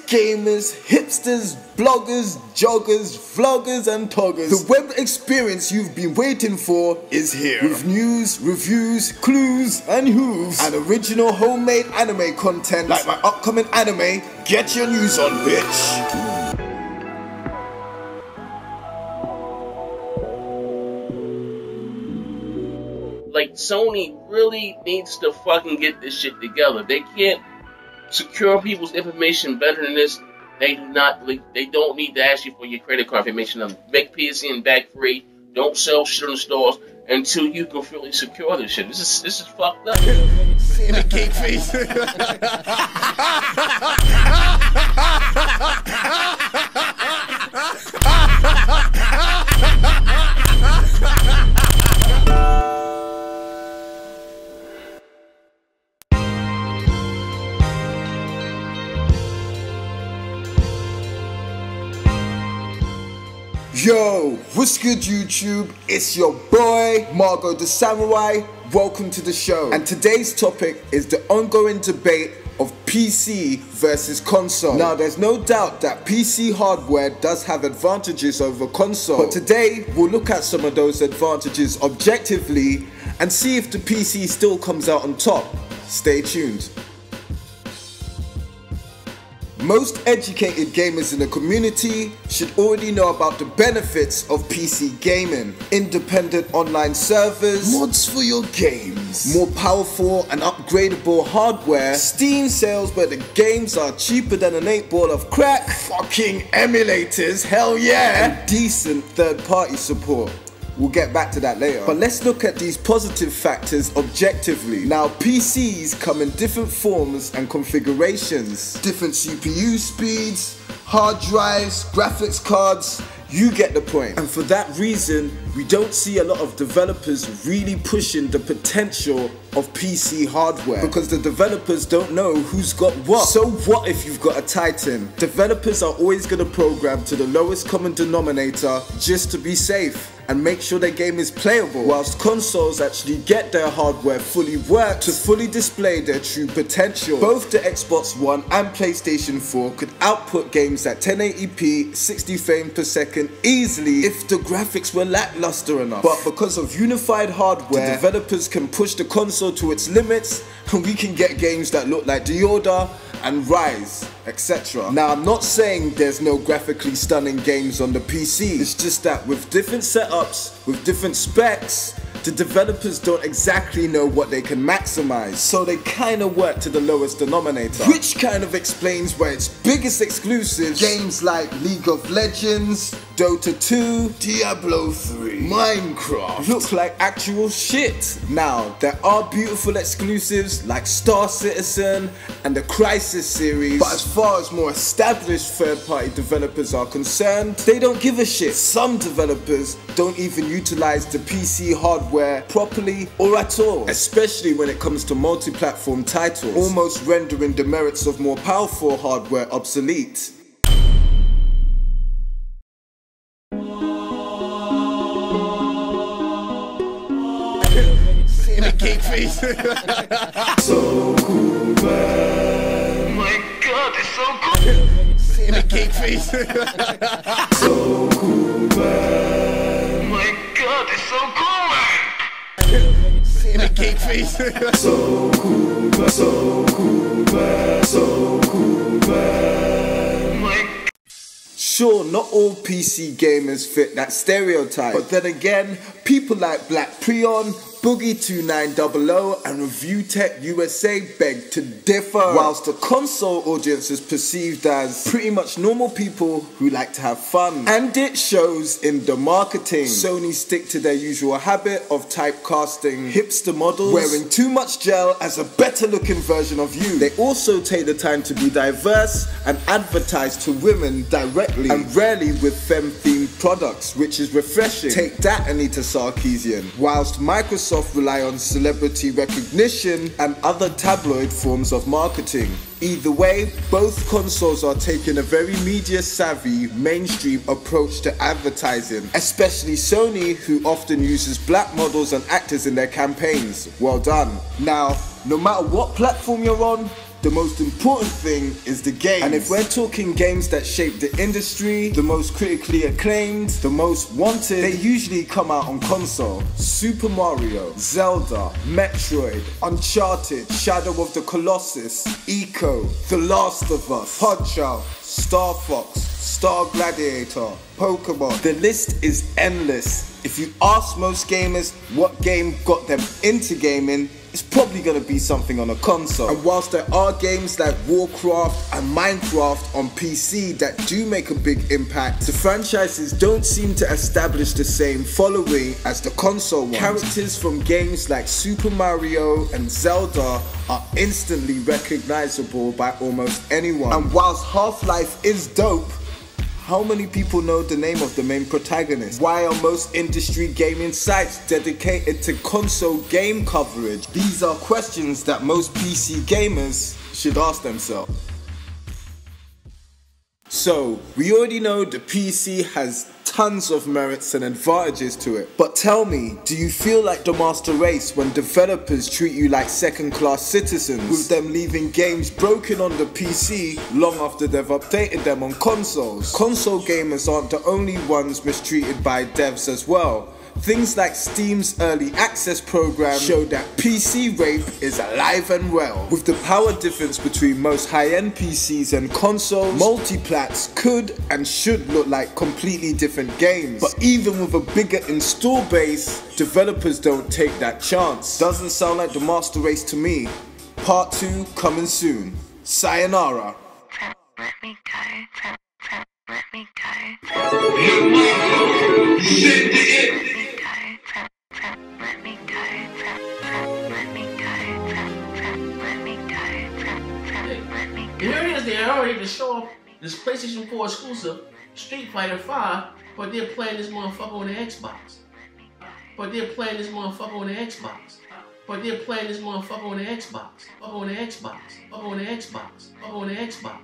gamers, hipsters, bloggers, joggers, vloggers and toggers. The web experience you've been waiting for is here. With news, reviews, clues and hooves and original homemade anime content like my upcoming anime, Get Your News On, bitch. Like, Sony really needs to fucking get this shit together. They can't secure people's information better than this. They do not. They don't need to ask you for your credit card information. Make PSN back free. Don't sell shit in the stores until you can fully secure this shit. This is fucked up. Seeing the cake face. Yo, what's good YouTube? It's your boy, Margo the Samurai. Welcome to the show. And today's topic is the ongoing debate of PC versus console. Now, there's no doubt that PC hardware does have advantages over console. But today, we'll look at some of those advantages objectively and see if the PC still comes out on top. Stay tuned. Most educated gamers in the community should already know about the benefits of PC gaming. Independent online servers, mods for your games, more powerful and upgradable hardware, Steam sales where the games are cheaper than an 8-ball of crack, fucking emulators, hell yeah, and decent third-party support. We'll get back to that later. But let's look at these positive factors objectively. Now, PCs come in different forms and configurations. Different CPU speeds, hard drives, graphics cards, you get the point. And for that reason, we don't see a lot of developers really pushing the potential of PC hardware because the developers don't know who's got what. So what if you've got a Titan? Developers are always going to program to the lowest common denominator just to be safe and make sure their game is playable, whilst consoles actually get their hardware fully worked to fully display their true potential. Both the Xbox One and PlayStation 4 could output games at 1080p, 60 frames per second easily if the graphics were lackluster enough. But because of unified hardware, the developers can push the console to its limits and we can get games that look like The Order and Rise, etc. Now, I'm not saying there's no graphically stunning games on the PC. It's just that with different setups, with different specs, the developers don't exactly know what they can maximize, so they kind of work to the lowest denominator, which kind of explains why its biggest exclusives, games like League of Legends, Dota 2, Diablo 3, Minecraft, look like actual shit. Now, there are beautiful exclusives like Star Citizen and the Crysis series, but as far as more established third-party developers are concerned, they don't give a shit. Some developers don't even utilize the PC hardware properly or at all, especially when it comes to multi-platform titles, almost rendering the merits of more powerful hardware obsolete. Seeing the cake face. So cool, man. Oh my god, it's so cool. Seeing the cake face. So cool, man. Oh my god, it's so cool, man. Seeing the cake face. So cool, man. So cool, man. So cool, man. Sure, not all PC gamers fit that stereotype, but then again, people like Black Prion, Boogie2900 and Review Tech USA beg to differ, whilst the console audience is perceived as pretty much normal people who like to have fun. And it shows in the marketing. Sony stick to their usual habit of typecasting hipster models, wearing too much gel as a better looking version of you. They also take the time to be diverse and advertise to women directly and rarely with femme-themed products, which is refreshing. Take that, Anita Sarkeesian. Whilst Microsoft rely on celebrity recognition and other tabloid forms of marketing. Either way, both consoles are taking a very media-savvy, mainstream approach to advertising, especially Sony, who often uses black models and actors in their campaigns. Well done. Now, no matter what platform you're on, The most important thing is the game. And if we're talking games that shape the industry, the most critically acclaimed, the most wanted, they usually come out on console. Super Mario, Zelda, Metroid, Uncharted, Shadow of the Colossus, Eco, The Last of Us, Punch-Out!, Star Fox, Star Gladiator, Pokemon. The list is endless. If you ask most gamers what game got them into gaming, it's probably going to be something on a console. And whilst there are games like Warcraft and Minecraft on PC that do make a big impact, the franchises don't seem to establish the same following as the console ones. Characters from games like Super Mario and Zelda are instantly recognizable by almost anyone. And whilst Half-Life is dope, how many people know the name of the main protagonist? Why are most industry gaming sites dedicated to console game coverage? These are questions that most PC gamers should ask themselves. So, we already know the PC has tons of merits and advantages to it. But tell me, do you feel like the master race when developers treat you like second-class citizens, with them leaving games broken on the PC long after they've updated them on consoles? Console gamers aren't the only ones mistreated by devs as well. Things like Steam's early access program show that PC rape is alive and well. With the power difference between most high-end PCs and consoles, multiplats could and should look like completely different games. But even with a bigger install base, developers don't take that chance. Doesn't sound like the master race to me. Part 2 coming soon. Sayonara. Let me go. Let me go. Here it is, they already to show up this PlayStation 4 exclusive, Street Fighter 5, but they're playing this motherfucker on the Xbox. But they're playing this motherfucker on the Xbox. But they're playing this motherfucker on the Xbox. Up on the Xbox. Up on the Xbox. Up on the Xbox.